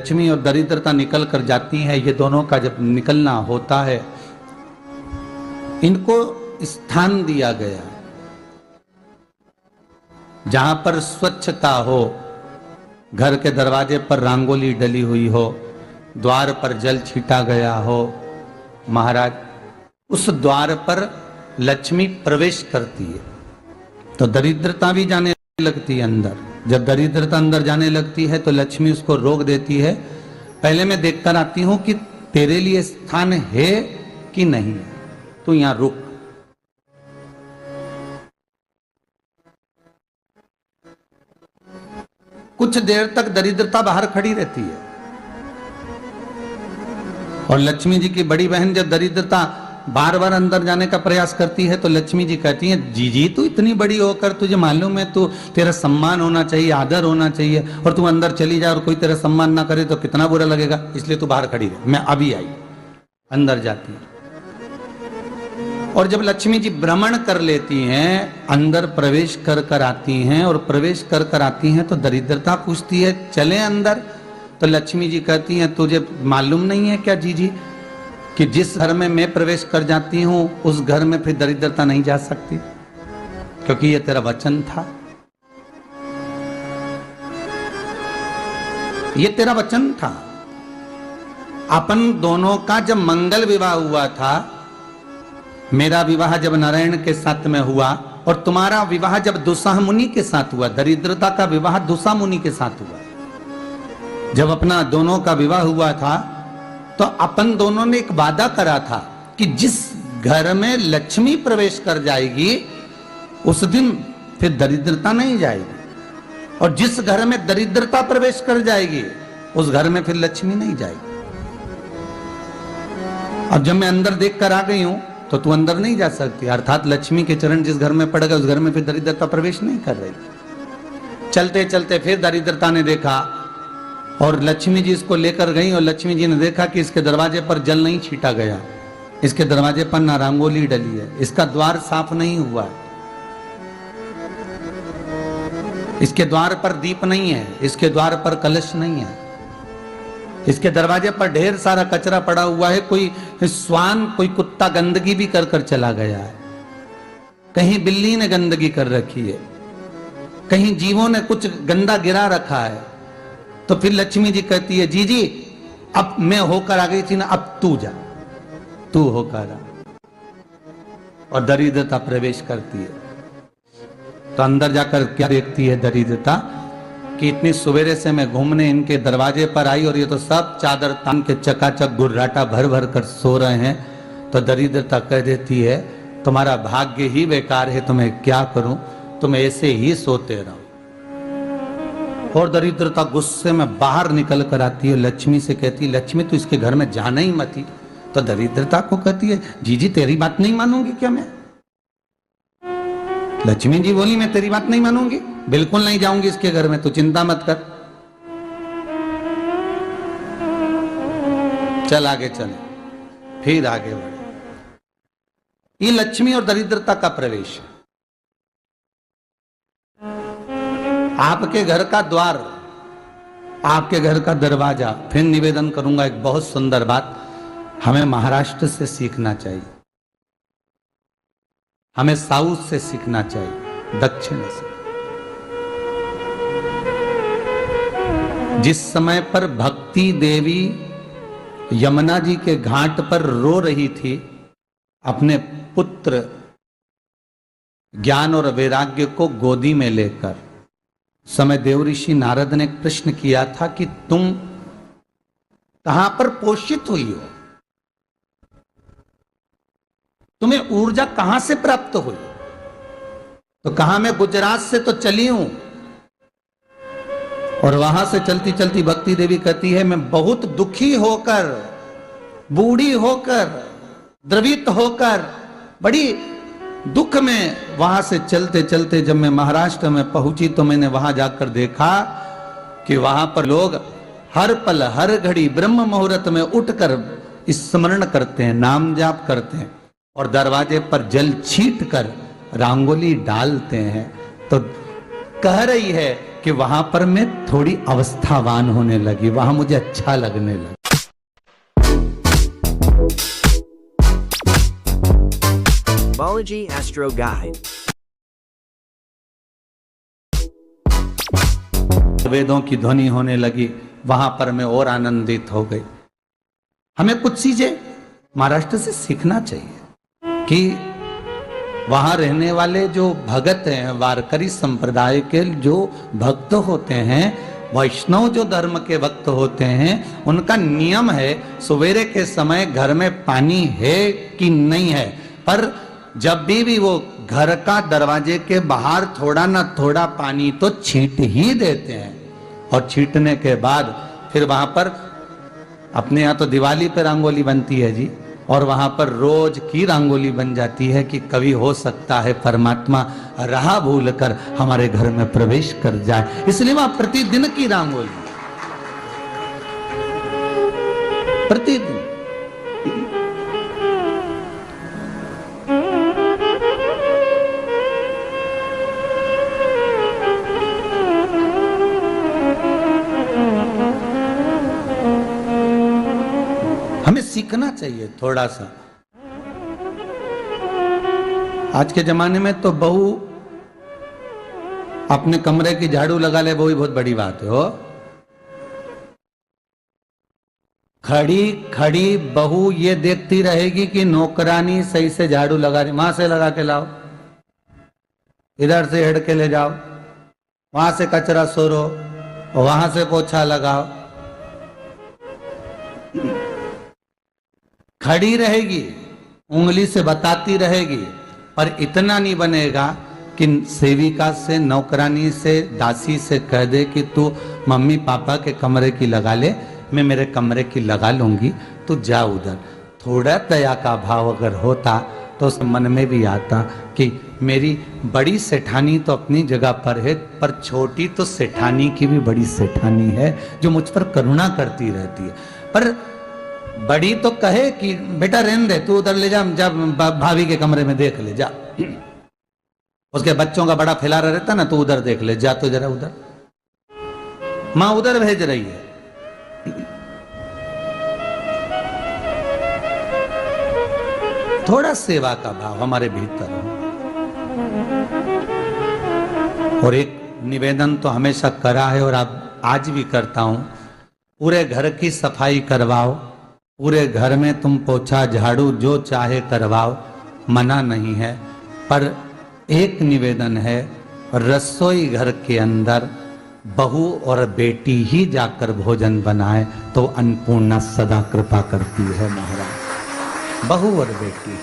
लक्ष्मी और दरिद्रता निकल कर जाती है, ये दोनों का जब निकलना होता है, इनको स्थान दिया गया जहां पर स्वच्छता हो, घर के दरवाजे पर रंगोली डली हुई हो, द्वार पर जल छीटा गया हो। महाराज, उस द्वार पर लक्ष्मी प्रवेश करती है तो दरिद्रता भी जाने लगती है अंदर। जब दरिद्रता अंदर जाने लगती है तो लक्ष्मी उसको रोक देती है, पहले मैं देखकर आती हूं कि तेरे लिए स्थान है कि नहीं है, तू यहां रुक। कुछ देर तक दरिद्रता बाहर खड़ी रहती है और लक्ष्मी जी की बड़ी बहन जब दरिद्रता बार बार अंदर जाने का प्रयास करती है तो लक्ष्मी जी कहती हैं, जीजी तू इतनी बड़ी होकर तुझे मालूम है तू तेरा सम्मान होना चाहिए, आदर होना चाहिए, और तू अंदर चली जाए और कोई तेरा सम्मान ना करे तो कितना बुरा लगेगा, इसलिए तू बाहर खड़ी रहे, मैं अभी आई। अंदर जाती है और जब लक्ष्मी जी भ्रमण कर लेती हैं, अंदर प्रवेश कर कर आती हैं और प्रवेश कर कर आती हैं तो दरिद्रता पूछती है चले अंदर। तो लक्ष्मी जी कहती हैं, तुझे मालूम नहीं है क्या जीजी कि जिस घर में मैं प्रवेश कर जाती हूं उस घर में फिर दरिद्रता नहीं जा सकती, क्योंकि ये तेरा वचन था, ये तेरा वचन था। अपन दोनों का जब मंगल विवाह हुआ था, मेरा विवाह जब नारायण के साथ में हुआ और तुम्हारा विवाह जब दुस्साह मुनि के साथ हुआ, दरिद्रता का विवाह दुस्साह मुनि के साथ हुआ, जब अपना दोनों का विवाह हुआ था तो अपन दोनों ने एक वादा करा था कि जिस घर में लक्ष्मी प्रवेश कर जाएगी उस दिन फिर दरिद्रता नहीं जाएगी, और जिस घर में दरिद्रता प्रवेश कर जाएगी उस घर में फिर लक्ष्मी नहीं जाएगी। अब जब मैं अंदर देख कर आ गई हूं तो तू अंदर नहीं जा सकती, अर्थात लक्ष्मी के चरण जिस घर में पड़ गए उस घर में फिर दरिद्रता प्रवेश नहीं कर रही। चलते चलते फिर दरिद्रता ने देखा और लक्ष्मी जी इसको लेकर गई और लक्ष्मी जी ने देखा कि इसके दरवाजे पर जल नहीं छीटा गया, इसके दरवाजे पर ना रंगोली डली है, इसका द्वार साफ नहीं हुआ है, इसके द्वार पर दीप नहीं है, इसके द्वार पर कलश नहीं है, इसके दरवाजे पर ढेर सारा कचरा पड़ा हुआ है, कोई स्वान कोई कुत्ता गंदगी भी कर कर चला गया है, कहीं बिल्ली ने गंदगी कर रखी है, कहीं जीवों ने कुछ गंदा गिरा रखा है। तो फिर लक्ष्मी जी कहती है, जीजी अब मैं होकर आ गई थी ना, अब तू जा, तू होकर आ, और दरिद्रता प्रवेश करती है। तो अंदर जाकर क्या देखती है दरिद्रता कि इतनी सवेरे से मैं घूमने इनके दरवाजे पर आई और ये तो सब चादर तान के चकाचक गुर्राटा भर भर कर सो रहे हैं। तो दरिद्रता कह देती है, तुम्हारा भाग्य ही बेकार है, तुम्हें क्या करूं, तुम ऐसे ही सोते रहो। और दरिद्रता गुस्से में बाहर निकल कर आती है, लक्ष्मी से कहती है, लक्ष्मी तू इसके घर में जाना ही मत ही। तो दरिद्रता को कहती है, जीजी तेरी बात नहीं मानूंगी क्या मैं? लक्ष्मी जी बोली, मैं तेरी बात नहीं मानूंगी, बिल्कुल नहीं जाऊंगी इसके घर में, तू चिंता मत कर, चल आगे चले। फिर आगे बढ़े। ये लक्ष्मी और दरिद्रता का प्रवेश है। आपके घर का द्वार, आपके घर का दरवाजा। फिर निवेदन करूंगा एक बहुत सुंदर बात, हमें महाराष्ट्र से सीखना चाहिए, हमें साउथ से सीखना चाहिए, दक्षिण से। जिस समय पर भक्ति देवी यमुना जी के घाट पर रो रही थी अपने पुत्र ज्ञान और वैराग्य को गोदी में लेकर, समय देवऋषि नारद ने प्रश्न किया था कि तुम कहां पर पोषित हुई हो, तुम्हें ऊर्जा कहां से प्राप्त हुई? तो कहा, मैं गुजरात से तो चली हूं। और वहां से चलती चलती भक्ति देवी कहती है, मैं बहुत दुखी होकर, बूढ़ी होकर, द्रवित होकर, बड़ी दुख में वहां से चलते चलते जब मैं महाराष्ट्र में पहुंची तो मैंने वहां जाकर देखा कि वहां पर लोग हर पल हर घड़ी ब्रह्म मुहूर्त में उठकर स्मरण करते हैं, नाम जाप करते हैं और दरवाजे पर जल छीट कर रंगोली डालते हैं। तो कह रही है कि वहां पर मैं थोड़ी अवस्थावान होने लगी, वहां मुझे अच्छा लगने लगा। Balaji Astro Guide. वेदों की ध्वनि होने लगी, वहां पर मैं और आनंदित हो गई। हमें कुछ चीजें महाराष्ट्र से सीखना चाहिए कि वहां रहने वाले जो भगत हैं, वारकरी संप्रदाय के जो भक्त होते हैं, वैष्णव जो धर्म के भक्त होते हैं, उनका नियम है सवेरे के समय घर में पानी है कि नहीं है, पर जब भी वो घर का दरवाजे के बाहर थोड़ा ना थोड़ा पानी तो छींट ही देते हैं। और छींटने के बाद फिर वहां पर अपने यहाँ तो दिवाली पे रंगोली बनती है जी, और वहां पर रोज की रंगोली बन जाती है कि कभी हो सकता है परमात्मा राह भूल कर हमारे घर में प्रवेश कर जाए, इसलिए वहां प्रतिदिन की रंगोली, प्रतिदिन। हमें सीखना चाहिए थोड़ा सा। आज के जमाने में तो बहू अपने कमरे की झाड़ू लगा ले, वो ही बहुत बड़ी बात है। हो खड़ी खड़ी बहू ये देखती रहेगी कि नौकरानी सही से झाड़ू लगा रही, वहां से लगा के लाओ, इधर से हेड के ले जाओ, वहां से कचरा सोरो, वहां से पोछा लगाओ। खड़ी रहेगी, उंगली से बताती रहेगी, पर इतना नहीं बनेगा कि सेविका से, नौकरानी से, दासी से कह दे कि तू मम्मी पापा के कमरे की लगा ले, मैं मेरे कमरे की लगा लूंगी, तू जा उधर। थोड़ा दया का भाव अगर होता तो उस मन में भी आता कि मेरी बड़ी सेठानी तो अपनी जगह पर है, पर छोटी तो सेठानी की भी बड़ी सेठानी है जो मुझ पर करुणा करती रहती है। पर बड़ी तो कहे कि बेटा रहने दे, तू उधर ले जा, जब भाभी के कमरे में देख ले जा। उसके बच्चों का बड़ा फैलारा रहता ना, तू उधर देख ले जा, तो जरा उधर, मां उधर भेज रही है। थोड़ा सेवा का भाव हमारे भीतर हो। और एक निवेदन तो हमेशा करा है और अब आज भी करता हूं, पूरे घर की सफाई करवाओ, पूरे घर में तुम पोछा झाड़ू जो चाहे करवाओ, मना नहीं है, पर एक निवेदन है, रसोई घर के अंदर बहू और बेटी ही जाकर भोजन बनाए तो अन्नपूर्णा सदा कृपा करती है महाराज। बहू और बेटी ही।